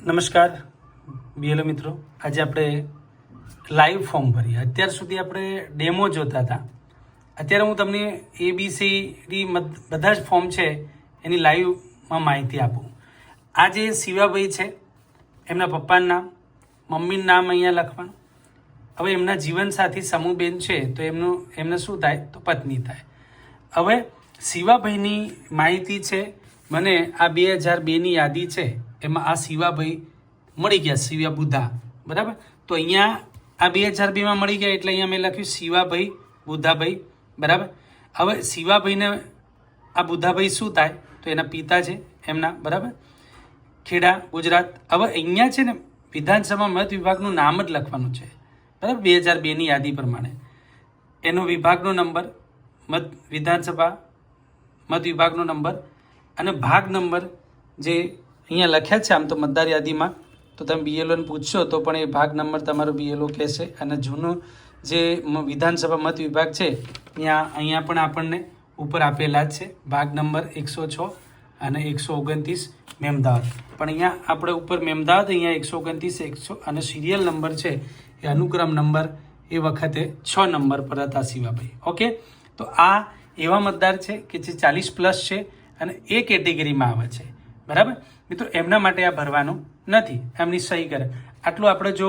નમસ્કાર બીએલઓ મિત્રો, આજે આપણે લાઈવ ફોર્મ ભરીએ. અત્યાર સુધી આપણે ડેમો જોતા હતા. અત્યારે હું તમને ABCD બધા જ ફોર્મ છે એની લાઈવમાં માહિતી આપું. આ જે શિવાભાઈ છે એમના પપ્પાનું નામ, મમ્મીનું નામ અહીંયા લખવાનું. હવે એમના જીવનસાથી સમૂહબેન છે તો એમને શું થાય તો પત્ની થાય. હવે શિવાભાઈની માહિતી છે, મને આ 2002ની યાદી છે એમાં આ શિવાભાઈ મળી ગયા, શિવા બુધા, બરાબર. તો અહીંયા આ 2002માં મળી ગયા એટલે અહીંયા મેં લખ્યું શિવાભાઈ બુધાભાઈ, બરાબર. હવે શિવાભાઈને આ બુધાભાઈ શું થાય તો એના પિતા છે એમના, બરાબર, ખેડા, ગુજરાત. હવે અહીંયા છે ને વિધાનસભા મત વિભાગનું નામ જ લખવાનું છે, બરાબર. 2002ની યાદી પ્રમાણે એનો વિભાગનો નંબર, વિધાનસભા મત વિભાગનો નંબર અને ભાગ નંબર જે અહીંયા લખ્યા છે. આમ તો મતદાર યાદીમાં તો તમે BLOને પૂછશો તો પણ એ ભાગ નંબર તમારો BLO કહેશે. અને જૂનું જે વિધાનસભા મત વિભાગ છે અહીંયા પણ આપણને ઉપર આપેલા જ છે, ભાગ નંબર 106 અને 129 મેમદાવાદ. પણ અહીંયા આપણે ઉપર મેમદાવાદ, અહીંયા 129, 100 અને સિરિયલ નંબર છે એ અનુક્રમ નંબર એ વખતે 6 નંબર પર હતા શિવાભાઈ. ઓકે, તો આ એવા મતદાર છે કે જે 40+ છે અને એ કેટેગરીમાં આવે છે, બરાબર મિત્રો. એમના માટે આ ભરવાનું નથી, એમની સહી કરે આટલું. આપણે જો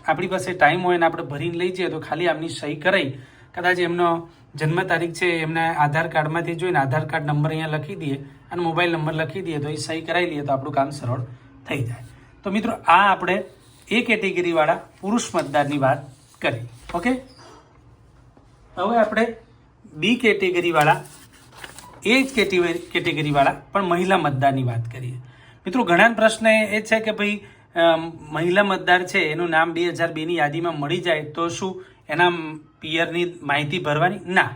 આપણી પાસે ટાઈમ હોય ને આપણે ભરીને લઈ જઈએ તો ખાલી આમની સહી કરાવી, કદાચ એમનો જન્મ તારીખ છે એમના આધાર કાર્ડમાંથી જોઈને આધાર કાર્ડ નંબર અહીંયા લખી દઈએ અને મોબાઈલ નંબર લખી દઈએ તો એ સહી કરાવી લઈએ તો આપણું કામ સરળ થઈ જાય. તો મિત્રો આ આપણે એ કેટેગરીવાળા પુરુષ મતદારની વાત કરી. ઓકે, હવે આપણે બી કેટેગરીવાળા, એ જ કેટેગરીવાળા પણ મહિલા મતદારની વાત કરીએ. મિત્રો ઘણા પ્રશ્ન એ છે કે ભાઈ મહિલા મતદાર છે એનું નામ 2002ની યાદીમાં મળી જાય તો શું એના પિયરની માહિતી ભરવાની? ના,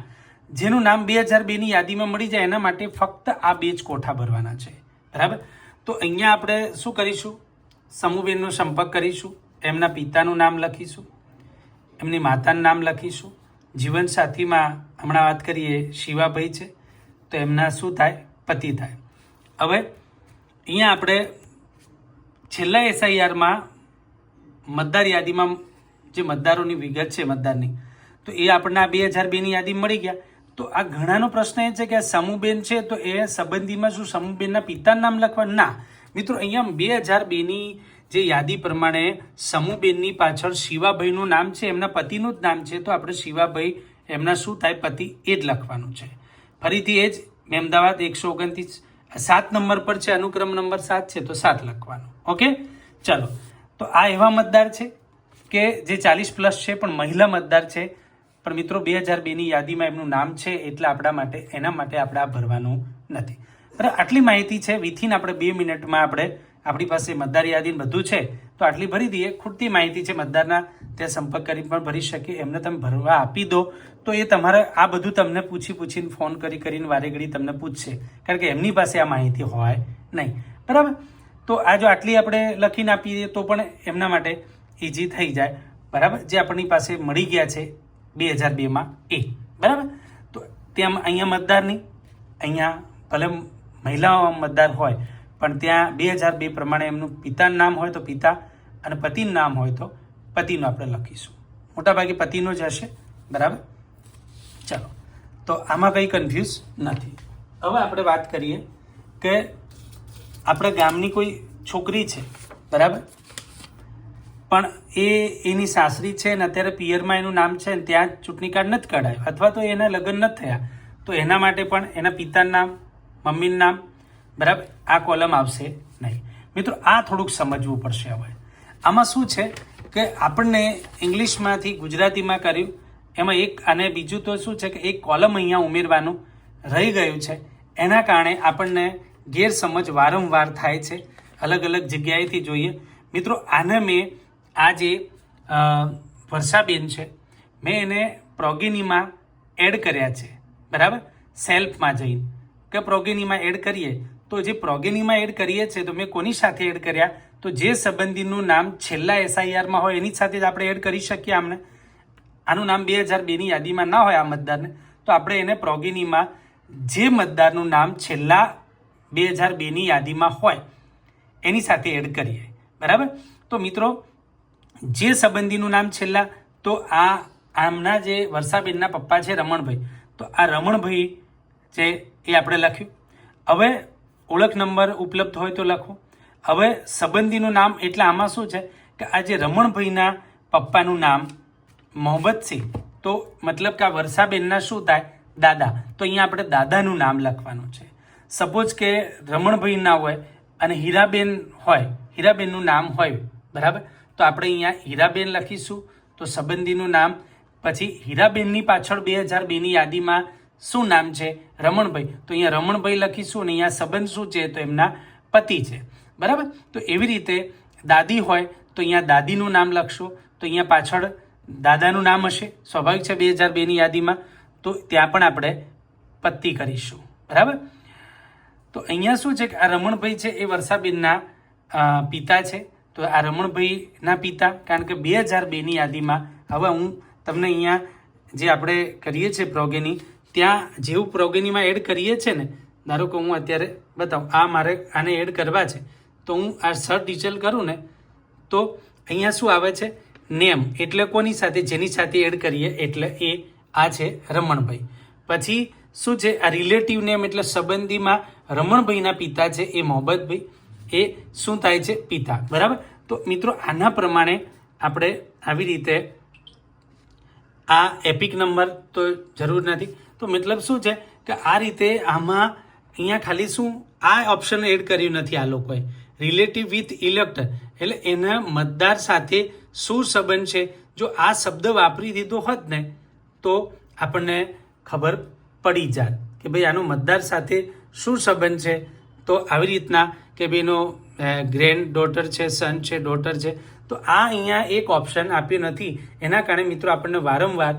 જેનું નામ 2002ની યાદીમાં મળી જાય એના માટે ફક્ત આ 2 જ કોઠા ભરવાના છે, બરાબર. તો અહીંયા આપણે શું કરીશું? સમૂહબેનનો સંપર્ક કરીશું, એમના પિતાનું નામ લખીશું, એમની માતાનું નામ લખીશું. જીવનસાથીમાં હમણાં વાત કરીએ શિવાભાઈ છે તો એમના શું થાય? પતિ થાય. હવે અહીંયા આપણે છેલ્લા SIRમાં મતદાર યાદીમાં જે મતદારોની વિગત છે મતદારની, તો એ આપણને આ 2002ની યાદી મળી ગયા. તો આ ઘણાનો પ્રશ્ન એ છે કે આ સમૂહબેન છે તો એ સંબંધીમાં શું સમૂહબેનના પિતાનું નામ લખવાનું? ના મિત્રો, અહીંયા 2002ની જે યાદી પ્રમાણે સમૂહબેનની પાછળ શિવાભાઈનું નામ છે, એમના પતિનું જ નામ છે, તો આપણે શિવાભાઈ એમના શું થાય? પતિ, એ જ લખવાનું છે. ફરીથી એ જ મેમદાવાદ 129, 7 નંબર પર છે, અનુક્રમ નંબર 7 છે તો 7 લખવાનું. ઓકે, ચાલો. તો આ એવા મતદાર છે કે જે 40+ છે પણ મહિલા મતદાર છે. પણ મિત્રો 2002ની યાદીમાં એમનું નામ છે એટલે એના માટે આપણે આ ભરવાનું નથી, બરાબર. આટલી માહિતી છે. વિથિન આપણે 2 મિનિટમાં આપણી પાસે મતદાર યાદી બધું છે તો આટલી ભરી દઈએ. ખૂટતી માહિતી છે મતદારના ત્યાં સંપર્ક કરી પણ ભરી શકીએ. એમને તમે ભરવા આપી દો તો એ તમારે આ બધું તમને પૂછીને ફોન કરીને વારે ઘડી તમને પૂછશે, કારણ કે એમની પાસે આ માહિતી હોય નહીં, બરાબર. તો આ જો આટલી આપણે લખીને આપી દઈએ તો પણ એમના માટે ઇઝી થઈ જાય, બરાબર. જે આપણી પાસે મળી ગયા છે 2002માં એ, બરાબર. તો ત્યાં અહીંયા મતદારની, અહીંયા ભલે મહિલા મતદાર હોય પણ ત્યાં 2002 પ્રમાણે એમનું પિતાનું નામ હોય તો પિતા અને પતિનું નામ હોય તો પતિનું આપણે લખીશું. મોટાભાગે પતિનું જ હશે, બરાબર. ચાલો, તો આમાં કંઈ કન્ફ્યુઝ નથી. હવે આપણે વાત કરીએ કે આપણા ગામની કોઈ છોકરી છે, બરાબર, પણ એની સાસરી છે ને અત્યારે પિયરમાં એનું નામ છે ને ત્યાં ચૂંટણી કાર્ડ નથી કઢાયું અથવા તો એના લગ્ન નથી થયા, તો એના માટે પણ એના પિતાનું નામ, મમ્મીનું નામ, બરાબર, આ કોલમ આવશે નહીં. મિત્રો આ થોડુંક સમજવું પડશે. હવે આમાં શું છે કે આપણને ઇંગ્લિશમાંથી ગુજરાતીમાં કર્યું એમાં એક, અને બીજું તો શું છે કે એક કોલમ અહીંયા ઉમેરવાનું રહી ગયું છે. એના કારણે આપણને ગેરસમજ વારંવાર થાય છે, અલગ અલગ જગ્યાએથી જોઈએ. મિત્રો આને મેં આ જે વર્ષાબેન છે મેં એને પ્રોગેનીમાં એડ કર્યા છે, બરાબર. સેલ્ફમાં જઈને કે પ્રોગેનીમાં એડ કરીએ તો જે પ્રોગેનીમાં એડ કરીએ છીએ તો મેં કોની સાથે એડ કર્યા? તો જે સંબંધીનું નામ છેલ્લા SIRમાં હોય એની સાથે જ આપણે એડ કરી શકીએ. આનું નામ 2002ની યાદીમાં ના હોય આ મતદારને તો આપણે એને પ્રોગેનીમાં જે મતદારનું નામ છેલ્લા 2002ની યાદીમાં હોય એની સાથે એડ કરીએ, બરાબર. તો મિત્રો જે સંબંધીનું નામ છેલ્લા, તો આમના જે વર્ષાબેનના પપ્પા છે રમણભાઈ, તો આ રમણભાઈ છે એ આપણે લખ્યું. હવે ઓળખ નંબર ઉપલબ્ધ હોય તો લખો. હવે સંબંધીનું નામ એટલે આમાં શું છે કે આ જે રમણભાઈના પપ્પાનું નામ મોહમ્મદસિંહ, તો મતલબ કે આ વર્ષાબેનના શું થાય, દાદા. તો અહીંયા આપણે દાદાનું નામ લખવાનું છે. સપોઝ કે રમણભાઈ ના હોય અને હીરાબેન હોય, હીરાબેનનું નામ હોય, બરાબર, તો આપણે અહીંયા હીરાબેન લખીશું. તો સંબંધીનું નામ, પછી હીરાબેનની પાછળ 2002ની યાદીમાં શું નામ છે, રમણભાઈ, તો અહીંયા રમણભાઈ લખીશું. અને અહીંયા સંબંધ શું છે, તો એમના પતિ છે, બરાબર. તો એવી રીતે દાદી હોય તો અહીંયા દાદીનું નામ લખશું. તો અહીંયા પાછળ દાદાનું નામ હશે, સ્વાભાવિક છે, 2002ની યાદીમાં, તો ત્યાં પણ આપણે પતિ કરીશું, બરાબર. તો અહીંયા શું છે કે આ રમણભાઈ છે એ વર્ષાબેનના પિતા છે. તો આ રમણભાઈના પિતા, કારણ કે 2002ની યાદીમાં, હવે હું તમને અહીંયા જે આપણે કરીએ છીએ પ્રોગેની, ત્યાં જેવું પ્રોગેનીમાં એડ કરીએ છીએ ને, ધારો કે હું અત્યારે બતાવું, આ મારે આને એડ કરવા છે, તો હું આ સર્ચ ડિટેલ કરું ને, તો અહીંયા શું આવે છે, નેમ, એટલે કોની સાથે, જેની સાથે એડ કરીએ, એટલે એ આ છે રમણભાઈ. પછી શું છે, આ રિલેટિવ નેમ એટલે સંબંધીમાં રમણભાઈના પિતા છે એ મોહમ્મદભાઈ, એ શું થાય છે, પિતા, બરાબર. તો મિત્રો આના પ્રમાણે આપણે આવી રીતે, આ એપિક નંબર તો જરૂર નથી. તો મતલબ શું છે કે આ રીતે આમાં અહીંયા ખાલી શું આ ઓપ્શન એડ કર્યું નથી આ લોકોએ, રિલેટિવ વિથ ઇલેક્ટર, એટલે એના મતદાર સાથે શું સંબંધ છે. જો આ શબ્દ વાપરી દીધો હોત ને તો આપણને ખબર પડી જાત કે ભાઈ આનો મતદાર સાથે શું સંબંધ છે. તો આવી રીતના કે ભાઈ એનો ગ્રેન્ડ ડોટર છે, સન છે, ડોટર છે. તો આ અહીંયા એક ઓપ્શન આપ્યો નથી, એના કારણે મિત્રો આપણને વારંવાર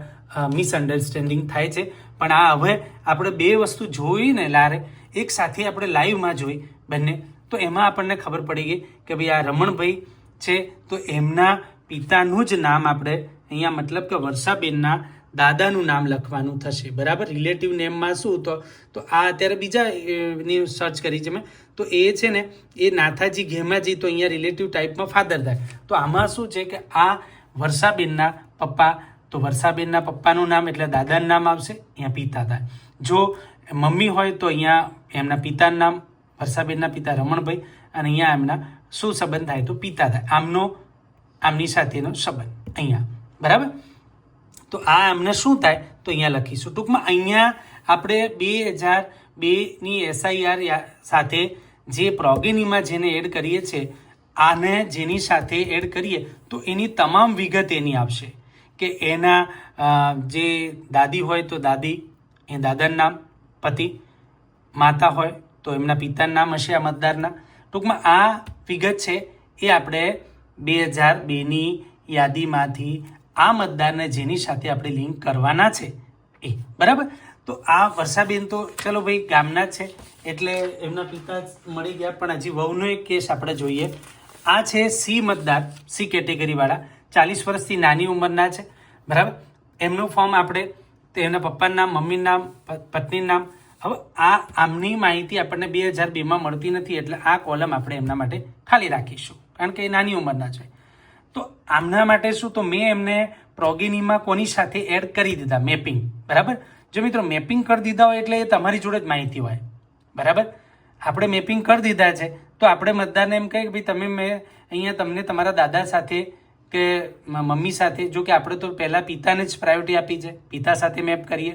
મિસઅન્ડરસ્ટેન્ડિંગ થાય છે. પણ આ હવે આપણે બે વસ્તુ જોઈ ને લારે એક સાથે આપણે લાઈવમાં જોઈ બંને, તો એમાં આપણને ખબર પડી ગઈ કે ભાઈ આ રમણભાઈ છે તો એમના પિતાનું જ નામ આપણે અહીંયા મતલબ કે વર્ષાબેનના દાદાનું નામ લખવાનું થશે, બરાબર. રિલેટિવ નેમમાં શું, તો આ અત્યારે બીજાની સર્ચ કરી છે મેં, તો એ છે ને એ નાથાજી ઘેમાજી, તો અહીંયા રિલેટિવ ટાઈપમાં ફાધર થાય. તો આમાં શું છે કે આ વર્ષાબેનના પપ્પા, તો વર્ષાબેનના પપ્પાનું નામ એટલે દાદાનું નામ આવશે, અહીંયા પિતા થાય. જો મમ્મી હોય તો અહીંયા એમના પિતાનું નામ, વર્ષાબેનના પિતા રમણભાઈ, અને અહીંયા એમના શું સંબંધ થાય, તો પિતા થાય, આમની સાથેનો સંબંધ અહીંયા, બરાબર. તો આ અમને શું થાય, તો અહીંયા લખીશું. ટૂંકમાં અહીંયા આપણે 2002ની SIR સાથે જે પ્રોગેનીમાં જેને એડ કરીએ છીએ, આને જેની સાથે એડ કરીએ તો એની તમામ વિગત એની આવશે કે એના જે દાદી હોય તો દાદી, એ દાદાનું નામ, પતિ, માતા હોય તો એમના પિતાનું નામ હશે આ મતદારના. ટૂંકમાં આ વિગત છે એ આપણે 2002ની યાદીમાંથી આ મતદારને જેની સાથે આપણે લિંક કરવાના છે એ, બરાબર. તો આ વર્ષાબેન તો ચલો ભાઈ ગામના જ છે એટલે એમના પિતા મળી ગયા, પણ હજી વહુનો એક કેસ આપણે જોઈએ. આ છે સી મતદાર, સી કેટેગરીવાળા, 40 વર્ષથી નાની ઉંમરના છે, બરાબર. એમનું ફોર્મ આપણે એમના પપ્પાનું નામ, મમ્મીનું નામ, પત્નીનું નામ. હવે આમની માહિતી આપણને 2002માં મળતી નથી, એટલે આ કોલમ આપણે એમના માટે ખાલી રાખીશું, કારણ કે એ નાની ઉંમરના છે. તો આમના માટે શું, તો મેં એમને પ્રોગેનીમાં કોની સાથે એડ કરી દીધા, મેપિંગ, બરાબર. જો મિત્રો મેપિંગ કરી દીધા હોય એટલે એ તમારી જોડે જ માહિતી હોય, બરાબર. આપણે મેપિંગ કરી દીધા છે તો આપણે મતદારને એમ કહીએ કે ભાઈ તમે મેં અહીંયા તમને તમારા દાદા સાથે કે મમ્મી સાથે, જો કે આપણે તો પહેલાં પિતાને જ પ્રાયોરિટી આપી છે, પિતા સાથે મેપ કરીએ,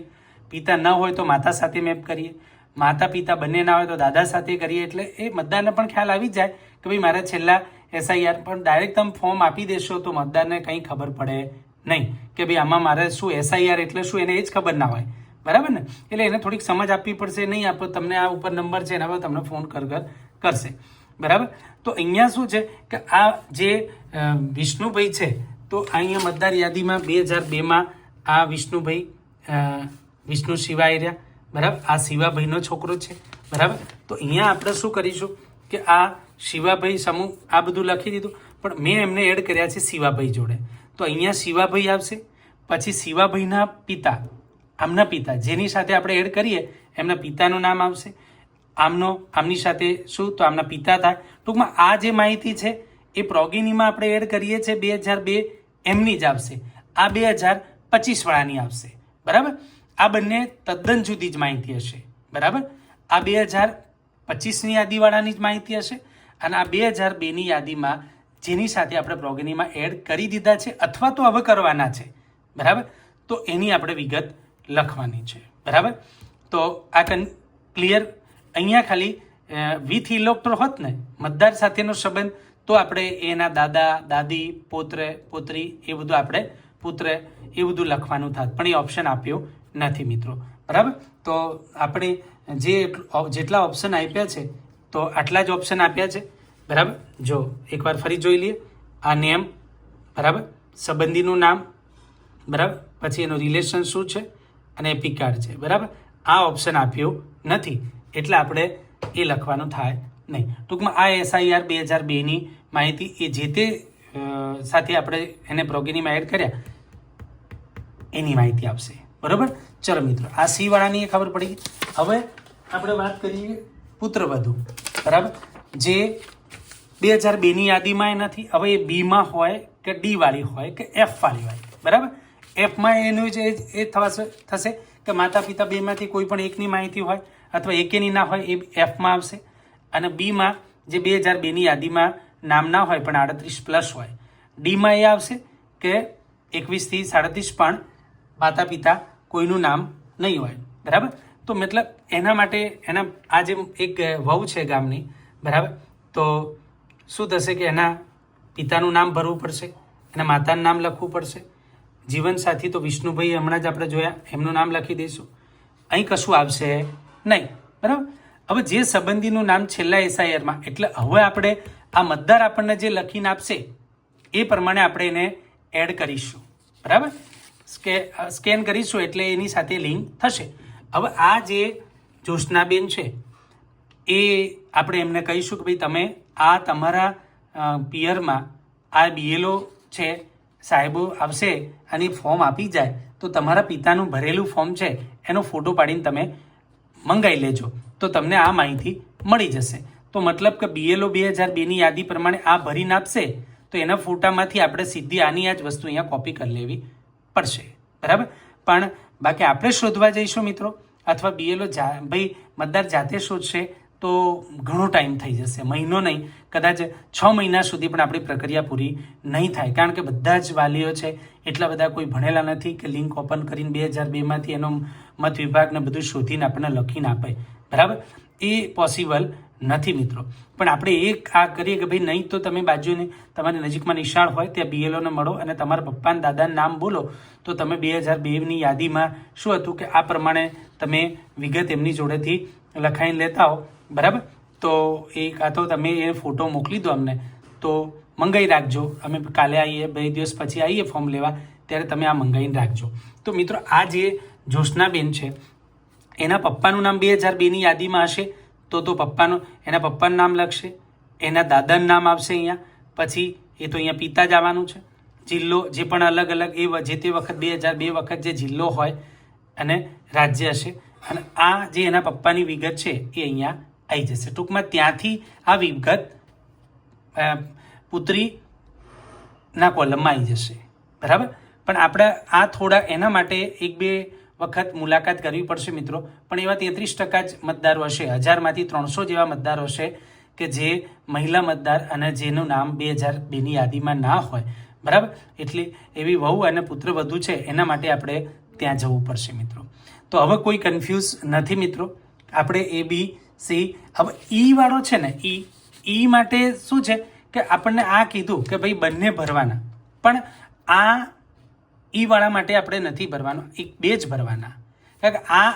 પિતા ન હોય તો માતા સાથે મેપ કરીએ, માતા પિતા બંને ના હોય તો દાદા સાથે કરીએ, એટલે એ મતદારને પણ ખ્યાલ આવી જાય કે ભાઈ મારા છેલ્લા SIR. પણ ડાયરેક્ટ તમે ફોર્મ આપી દેશો તો મતદારને કંઈ ખબર પડે નહીં કે ભાઈ આમાં મારે શું SIR એટલે શું, એને એ જ ખબર ના હોય, બરાબર ને. એટલે એને થોડીક સમજ આપવી પડશે. નહીં આપો તમને આ ઉપર નંબર છે એના પર તમને ફોન કરશે, બરાબર. તો અહીંયા શું છે કે આ જે વિષ્ણુભાઈ છે, તો અહીંયા મતદાર યાદીમાં 2002માં આ વિષ્ણુભાઈ, વિષ્ણુ શિવાય રહ્યા, બરાબર. આ શિવાભાઈનો છોકરો છે, બરાબર. તો અહીંયા આપણે શું કરીશું કે આ શિવાભાઈ સમૂહ આ બધું લખી દીધું, પણ મેં એમને એડ કર્યા છે શિવાભાઈ જોડે. તો અહીંયા શિવાભાઈ આવશે, પછી શિવાભાઈના પિતા, આમના પિતા જેની સાથે આપણે એડ કરીએ એમના પિતાનું નામ આવશે, આમની સાથે શું, તો આમના પિતા થાય. ટૂંકમાં આ જે માહિતી છે એ પ્રોગેનીમાં આપણે એડ કરીએ છીએ 2002 એમની જ આવશે, આ 2025 વાળાની આવશે. બરાબર, આ બંને તદ્દન જુદી જ માહિતી હશે. બરાબર, આ 2025ની યાદીવાળાની જ માહિતી હશે અને આ 2002ની યાદીમાં જેની સાથે આપણે પ્રોગેનીમાં એડ કરી દીધા છે અથવા તો હવે કરવાના છે. બરાબર, તો એની આપણે વિગત લખવાની છે. બરાબર, તો આ ક્લિયર. અહીંયા ખાલી વિથ ઇલેક્ટર હોત ને મતદાર સાથેનો સંબંધ, તો આપણે એના દાદા દાદી પોત્ર પોત્રી એ બધું આપણે પુત્ર એ બધું લખવાનું થાત, પણ એ ઓપ્શન આપ્યો નથી મિત્રો. બરાબર, તો આપણે જેટલા ઓપ્શન આપ્યા છે તો આટલા જ ઓપ્શન આપ્યા છે. બરાબર, જો એકવાર ફરી જોઈ લઈએ. આ નેમ, બરાબર, સંબંધીનું નામ, બરાબર, પછી એનું રિલેશન શું છે અને એપિક કાર્ડ છે. બરાબર, આ ઓપ્શન આપ્યો નથી એટલે આપણે એ લખવાનું થાય નહીં. ટૂંકમાં આ SIR 2002ની માહિતી એ જે તે સાથે આપણે એને પ્રોગેનીમાં એડ કર્યા એની માહિતી આપશે. બરાબર, ચલો મિત્રો, આ સી વાળાની એ ખબર પડી. હવે આપણે વાત કરીએ પુત્રવધુ. બરાબર, જે 2002ની યાદીમાં નથી. હવે એ બીમાં હોય કે ડી વાળી હોય કે એફ વાળી હોય. બરાબર, એફમાં એનું જ એ થશે કે માતા પિતા બેમાંથી કોઈ પણ એકની માહિતી હોય અથવા એકેની ના હોય, એ એફમાં આવશે. અને બીમાં જે 2002ની યાદીમાં નામ ના હોય પણ 38+ હોય, ડીમાં એ આવશે કે 21 થી 37 પણ માતા પિતા કોઈનું નામ નહીં હોય. બરાબર, તો મતલબ એના માટે એના આ જે એક વહુ છે ગામની, બરાબર, તો શું થશે કે એના પિતાનું નામ ભરવું પડશે, એના માતાનું નામ લખવું પડશે. જીવનસાથી તો વિષ્ણુભાઈ હમણાં જ આપણે જોયા, એમનું નામ લખી દઈશું. અહીં કશું આવશે નહીં. બરાબર, હવે જે સંબંધીનું નામ છેલ્લા SIRમાં, એટલે હવે આપણે આ મતદાર આપણને જે લખીને આપશે એ પ્રમાણે આપણે એને એડ કરીશું. બરાબર, સ્કેન કરીશું એટલે એની સાથે લિંક થશે. હવે આ જે જ્યોત્સનાબેન છે એ આપણે એમને કહીશું કે ભાઈ તમે આ તમારા પિયરમાં આ BLO છે સાહેબો આવશે અને ફોર્મ આપી જાય તો તમારા પિતાનું ભરેલું ફોર્મ છે એનો ફોટો પાડીને તમે મંગાવી લેજો, તો તમને આ માહિતી મળી જશે. તો મતલબ કે BLO 2002ની યાદી પ્રમાણે આ ભરીને આપશે તો એના ફોટામાંથી આપણે સીધી આની આ જ વસ્તુ અહીંયા કોપી કરી લેવી પડશે. બરાબર, પણ બાકી આપણે શોધવા જઈશું મિત્રો અથવા BLO ભાઈ મતદાર જાતે શોધશે તો ઘણો ટાઈમ થઈ જશે, મહિનો નહીં, કદાચ 6 મહિના સુધી પણ આપણી પ્રક્રિયા પૂરી નહીં થાય. કારણ કે બધા જ વાલીઓ છે એટલા બધા કોઈ ભણેલા નથી કે લિંક ઓપન કરીને 2002માંથી એનો મત વિભાગને બધું શોધીને આપણને લખીને આપે. બરાબર, એ પોસિબલ નથી મિત્રો. પણ આપણે એક આ કરીએ કે ભાઈ નહીં તો તમે બાજુની તમારી નજીકમાં નિશાળ હોય ત્યાં BLOને મળો અને તમારા પપ્પાના દાદાનું નામ બોલો તો તમે 2002ની યાદીમાં શું હતું કે આ પ્રમાણે તમે વિગત એમની જોડેથી લખાઈને લેતા હો. બરાબર, તો એ કાં તો તમે એ ફોટો મોકલી દો અમને તો મંગાવી રાખજો. અમે કાલે આવીએ 2 દિવસ પછી આવીએ ફોર્મ લેવા ત્યારે તમે આ મંગાવીને રાખજો. તો મિત્રો આ જે જ્યોત્સનાબેન છે એના પપ્પાનું નામ 2002ની યાદીમાં હશે તો એના પપ્પાનું નામ લખશે, એના દાદાનું નામ આવશે અહીંયા, પછી એ તો અહીંયા પિતા જ આવવાનું છે. જિલ્લો જે પણ અલગ અલગ એ જે તે વખત 2002 વખત જે જિલ્લો હોય અને રાજ્ય હશે, અને આ જે એના પપ્પાની વિગત છે એ અહીંયા આવી જશે. ટૂંકમાં ત્યાંથી આ વિગત પુત્રીના કોલમમાં આવી જશે. બરાબર, પણ આપણે આ થોડા એના માટે 1-2 વખત મુલાકાત કરવી પડશે મિત્રો. પણ એવા 33% જ મતદારો હશે, 1000માંથી 300 જેવા મતદારો હશે કે જે મહિલા મતદાર અને જેનું નામ 2002ની યાદીમાં ના હોય. બરાબર, એટલે એવી વહુ અને પુત્રવધુ છે એના માટે આપણે ત્યાં જવું પડશે મિત્રો. તો હવે કોઈ કન્ફ્યુઝ નથી મિત્રો. આપણે ABC હવે ઈ વાળો છે ને ઈ માટે શું છે કે આપણને આ કીધું કે ભાઈ બંને ભરવાના, પણ આ ઈ વાળા માટે આપણે નથી ભરવાનું, 2 જ ભરવાના. કારણ કે આ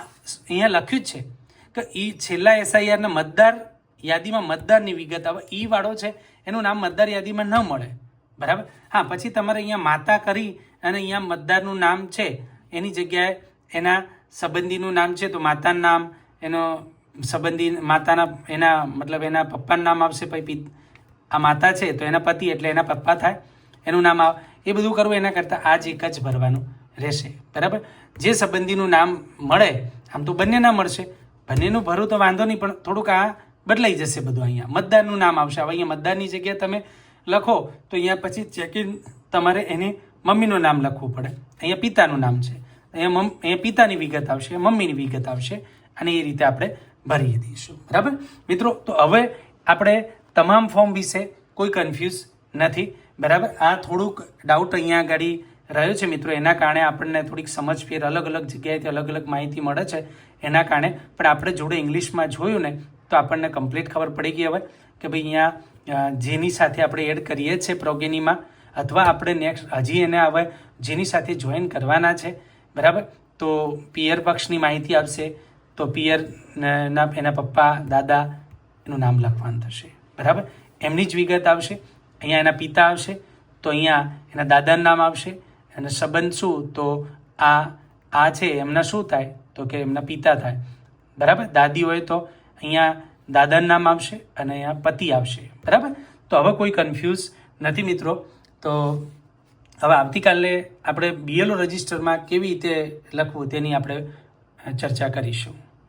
અહીંયા લખ્યું જ છે કે ઈ છેલ્લા SIRના મતદાર યાદીમાં મતદારની વિગત. હવે ઈ વાળો છે એનું નામ મતદાર યાદીમાં ન મળે. બરાબર, હા, પછી તમારે અહીંયા માતા કરી અને અહીંયા મતદારનું નામ છે એની જગ્યાએ એના સંબંધીનું નામ છે તો માતાનું નામ, એનો સંબંધી માતાના એના મતલબ એના પપ્પાનું નામ આવશે. પછી આ માતા છે તો એના પતિ એટલે એના પપ્પા થાય, એનું નામ આવે. એ બધું કરવું એના કરતાં આ જ એક જ ભરવાનું રહેશે. બરાબર, જે સંબંધીનું નામ મળે, આમ તો બંને નામ મળશે, બંનેનું ભરું તો વાંધો નહીં, પણ થોડુંક આ બદલાઈ જશે બધું. અહીંયા મતદારનું નામ આવશે. હવે અહીંયા મતદારની જગ્યાએ તમે લખો તો અહીંયા પછી ચેક ઇન તમારે એને મમ્મીનું નામ લખવું પડે. અહીંયા પિતાનું નામ છે, અહીંયા પિતાની વિગત આવશે, મમ્મીની વિગત આવશે અને એ રીતે આપણે ભરી દઈશું. બરાબર મિત્રો, તો હવે આપણે તમામ ફોર્મ વિશે કોઈ કન્ફ્યુઝ નથી. બરાબર, આ થોડુંક ડાઉટ અહીંયા આગળ રહ્યો છે મિત્રો, એના કારણે આપણને થોડીક સમજફેર અલગ અલગ જગ્યાએથી અલગ અલગ માહિતી મળે છે એના કારણે. પણ આપણે જોડે ઇંગ્લિશમાં જોયું ને તો આપણને કમ્પ્લીટ ખબર પડી ગઈ હવે કે ભાઈ અહીંયા જેની સાથે આપણે એડ કરીએ છીએ પ્રોગેનીમાં, અથવા આપણે નેક્સ્ટ હજી એને હવે જેની સાથે જોઈન કરવાના છે. બરાબર, તો પિયર પક્ષની માહિતી આપશે તો પિયરના એના પપ્પા દાદા એનું નામ લખવાનું થશે. બરાબર, એમની જ વિગત આવશે. અહીંયા એના પિતા આવશે તો અહીંયા એના દાદાનું નામ આવશે. અને સંબંધ શું, તો આ છે એમના શું થાય, તો કે એમના પિતા થાય. બરાબર, દાદી હોય તો અહીંયા દાદાનું નામ આવશે અને અહીંયા પતિ આવશે. બરાબર, તો હવે કોઈ કન્ફ્યુઝ નથી મિત્રો. તો હવે આવતીકાલે આપણે BLO રજિસ્ટરમાં કેવી રીતે લખવું તેની આપણે ચર્ચા કરીશું.